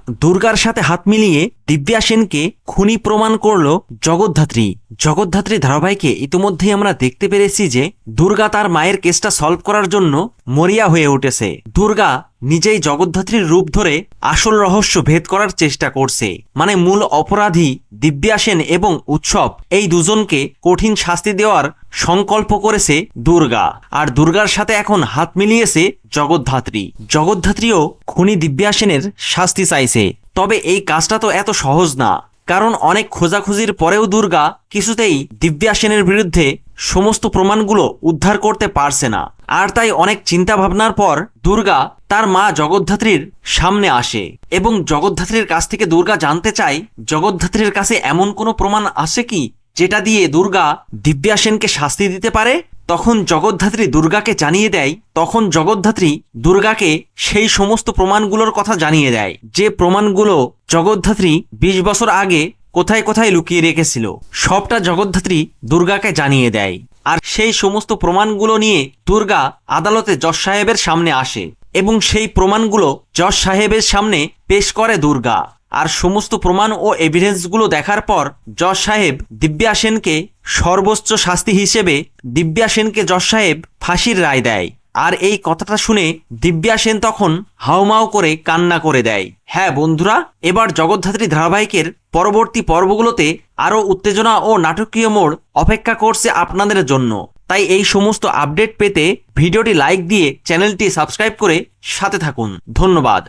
দুর্গার সাথে হাত মিলিয়ে দিব্যা সেনকে খুনি প্রমাণ করল জগদ্ধাত্রী। জগদ্ধাত্রী ধারাবাহিকে ইতিমধ্যেই আমরা দেখতে পেরেছি যে দুর্গা তার মায়ের কেসটা সলভ করার জন্য মরিয়া হয়ে উঠেছে। দুর্গা নিজেই জগদ্ধাত্রীর রূপ ধরে আসল রহস্য ভেদ করার চেষ্টা করছে। মানে মূল অপরাধী দিব্যা সেন এবং উৎসব, এই দুজনকে কঠিন শাস্তি দেওয়ার সংকল্প করেছে দুর্গা। আর দুর্গার সাথে এখন হাত মিলিয়েছে জগদ্ধাত্রী। জগদ্ধাত্রীও খুনি দিব্যা সেনের শাস্তি চাইছে। তবে এই কাজটা তো এত সহজ না, কারণ অনেক খোঁজাখুঁজির পরেও দুর্গা কিছুতেই দিব্যা সেনের বিরুদ্ধে সমস্ত প্রমাণগুলো উদ্ধার করতে পারছে না। আর তাই অনেক চিন্তা ভাবনার পর দুর্গা তার মা জগদ্ধাত্রীর সামনে আসে এবং জগদ্ধাত্রীর কাছ থেকে দুর্গা জানতে চায় জগদ্ধাত্রীর কাছে এমন কোনো প্রমাণ আছে কি যেটা দিয়ে দুর্গা দিব্যা সেনকে শাস্তি দিতে পারে। তখন জগদ্ধাত্রী দুর্গাকে জানিয়ে দেয়, তখন জগদ্ধাত্রী দুর্গাকে সেই সমস্ত প্রমাণগুলোর কথা জানিয়ে দেয়, যে প্রমাণগুলো জগদ্ধাত্রী 20 বছর আগে কোথায় কোথায় লুকিয়ে রেখেছিল। সবটা জগদ্ধাত্রী দুর্গাকে জানিয়ে দেয়। আর সেই সমস্ত প্রমাণগুলো নিয়ে দুর্গা আদালতে জজ সাহেবের সামনে আসে এবং সেই প্রমাণগুলো জজ সাহেবের সামনে পেশ করে দুর্গা। আর সমস্ত প্রমাণ ও এভিডেন্সগুলো দেখার পর জজ সাহেব দিব্যা সেনকে সর্বোচ্চ শাস্তি হিসেবে দিব্যা সেনকে জজ সাহেব ফাঁসির রায় দেয়। আর এই কথাটা শুনে দিব্যা সেন তখন হাউমাউ করে কান্না করে দেয়। হ্যাঁ বন্ধুরা, এবার জগদ্ধাত্রী ধারাবাহিকের পরবর্তী পর্বগুলোতে আরও উত্তেজনা ও নাটকীয় মোড় অপেক্ষা করছে আপনাদের জন্য। তাই এই সমস্ত আপডেট পেতে ভিডিওটি লাইক দিয়ে চ্যানেলটি সাবস্ক্রাইব করে সাথে থাকুন। ধন্যবাদ।